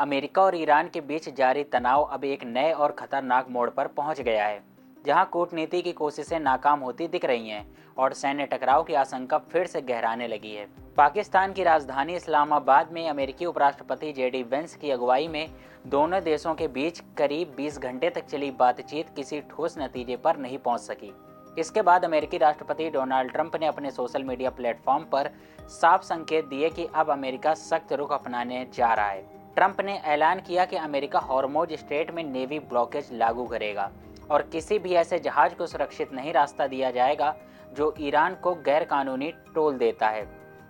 America और Iran के बीच जारी तनाव अब एक नए और खतरनाक मोड़ पर पहुंच गया है, जहां कूटनीति की कोशिशें नाकाम होती दिख रही हैं और सैन्य टकराव की आशंका फिर से गहराने लगी है। पाकिस्तान की राजधानी इस्लामाबाद में अमेरिकी उपराष्ट्रपति जेडी वेंस की अगुवाई में दोनों देशों के बीच करीब 20 घंटे तक चली बातचीत किसी ठोस नतीजे पर नहीं पहुंच सकी। इसके बाद अमेरिकी राष्ट्रपति डोनाल्ड ट्रंप ने अपने सोशल मीडिया प्लेटफॉर्म पर साफ संकेत दिए कि अब अमेरिका सख्त रुख अपनाने जा रहा है। ट्रंप ने ऐलान किया कि अमेरिका हॉर्मोज स्ट्रेट में नेवी ब्लॉकेज लागू करेगा और किसी भी ऐसे जहाज को सुरक्षित नहीं रास्ता दिया जाएगा जो ईरान को गैर कानूनी टोल देता है।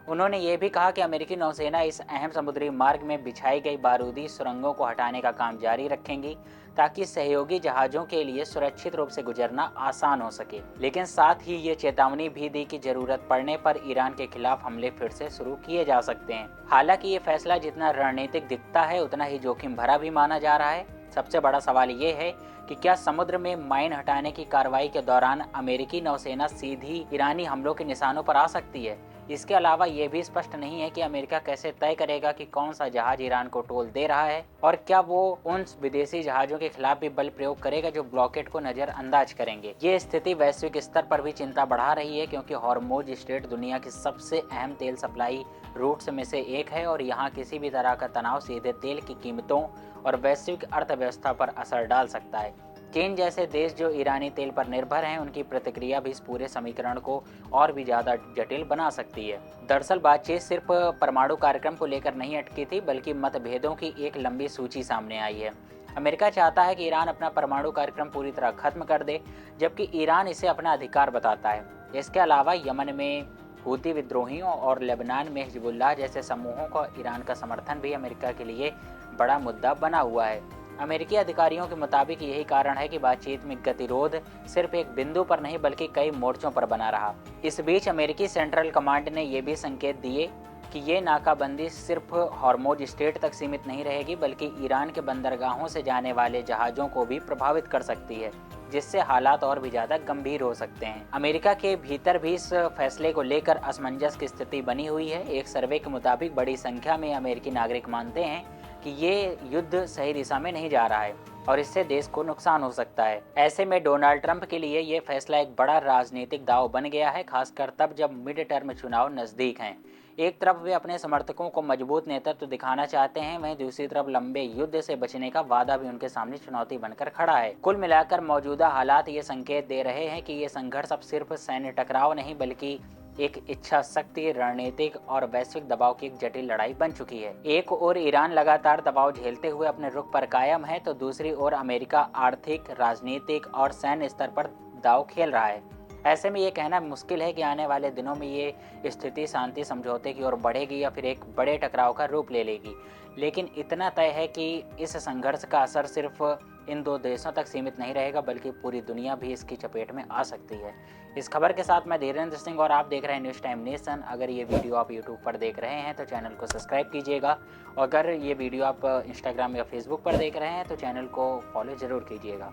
उन्होंने ये भी कहा कि अमेरिकी नौसेना इस अहम समुद्री मार्ग में बिछाई गई बारूदी सुरंगों को हटाने का काम जारी रखेंगी ताकि सहयोगी जहाज़ों के लिए सुरक्षित रूप से गुजरना आसान हो सके। लेकिन साथ ही ये चेतावनी भी दी कि जरूरत पड़ने पर ईरान के खिलाफ हमले फिर से शुरू किए जा सकते हैं। हालांकि ये फैसला जितना रणनीतिक दिखता है उतना ही जोखिम भरा भी माना जा रहा है। सबसे बड़ा सवाल ये है कि क्या समुद्र में माइन हटाने की कार्रवाई के दौरान अमेरिकी नौसेना सीधी ईरानी हमलों के निशानों पर आ सकती है। इसके अलावा ये भी स्पष्ट नहीं है कि अमेरिका कैसे तय करेगा कि कौन सा जहाज ईरान को टोल दे रहा है और क्या वो उन विदेशी जहाजों के खिलाफ भी बल प्रयोग करेगा जो ब्लॉकेड को नजरअंदाज करेंगे। ये स्थिति वैश्विक स्तर पर भी चिंता बढ़ा रही है, क्योंकि हॉर्मोज स्ट्रेट दुनिया की सबसे अहम तेल सप्लाई रूट्स में से एक है और यहाँ किसी भी तरह का तनाव सीधे तेल की कीमतों और वैश्विक अर्थव्यवस्था पर असर डाल सकता है। चीन जैसे देश जो ईरानी तेल पर निर्भर हैं, उनकी प्रतिक्रिया भी इस पूरे समीकरण को और भी ज़्यादा जटिल बना सकती है। दरअसल बातचीत सिर्फ परमाणु कार्यक्रम को लेकर नहीं अटकी थी, बल्कि मतभेदों की एक लंबी सूची सामने आई है। अमेरिका चाहता है कि ईरान अपना परमाणु कार्यक्रम पूरी तरह खत्म कर दे, जबकि ईरान इसे अपना अधिकार बताता है। इसके अलावा यमन में हूती विद्रोहियों और लेबनान में हिजबुल्लाह जैसे समूहों का ईरान का समर्थन भी अमेरिका के लिए बड़ा मुद्दा बना हुआ है। अमेरिकी अधिकारियों के मुताबिक यही कारण है कि बातचीत में गतिरोध सिर्फ एक बिंदु पर नहीं बल्कि कई मोर्चों पर बना रहा। इस बीच अमेरिकी सेंट्रल कमांड ने यह भी संकेत दिए कि ये नाकाबंदी सिर्फ हॉर्मोज स्ट्रेट तक सीमित नहीं रहेगी, बल्कि ईरान के बंदरगाहों से जाने वाले जहाज़ों को भी प्रभावित कर सकती है, जिससे हालात और भी ज़्यादा गंभीर हो सकते हैं। अमेरिका के भीतर भी इस फैसले को लेकर असमंजस की स्थिति बनी हुई है। एक सर्वे के मुताबिक बड़ी संख्या में अमेरिकी नागरिक मानते हैं कि ये युद्ध सही दिशा में नहीं जा रहा है और इससे देश को नुकसान हो सकता है। ऐसे में डोनाल्ड ट्रंप के लिए ये फैसला एक बड़ा राजनीतिक दांव बन गया है, खासकर तब जब मिड टर्म चुनाव नज़दीक हैं। एक तरफ वे अपने समर्थकों को मजबूत नेतृत्व दिखाना चाहते हैं, वहीं दूसरी तरफ लंबे युद्ध से बचने का वादा भी उनके सामने चुनौती बनकर खड़ा है। कुल मिलाकर मौजूदा हालात ये संकेत दे रहे हैं कि ये संघर्ष अब सिर्फ सैन्य टकराव नहीं बल्कि एक इच्छा शक्ति, रणनीतिक और वैश्विक दबाव की एक जटिल लड़ाई बन चुकी है। एक ओर ईरान लगातार दबाव झेलते हुए अपने रुख पर कायम है, तो दूसरी ओर अमेरिका आर्थिक, राजनीतिक और सैन्य स्तर पर दांव खेल रहा है। ऐसे में ये कहना मुश्किल है कि आने वाले दिनों में ये स्थिति शांति समझौते की ओर बढ़ेगी या फिर एक बड़े टकराव का रूप ले लेगी। लेकिन इतना तय है कि इस संघर्ष का असर सिर्फ इन दो देशों तक सीमित नहीं रहेगा, बल्कि पूरी दुनिया भी इसकी चपेट में आ सकती है। इस खबर के साथ मैं धीरेन्द्र सिंह और आप देख रहे हैं न्यूज़ टाइम नेशन। अगर ये वीडियो आप यूट्यूब पर देख रहे हैं तो चैनल को सब्सक्राइब कीजिएगा, और अगर ये वीडियो आप इंस्टाग्राम या फेसबुक पर देख रहे हैं तो चैनल को फॉलो ज़रूर कीजिएगा।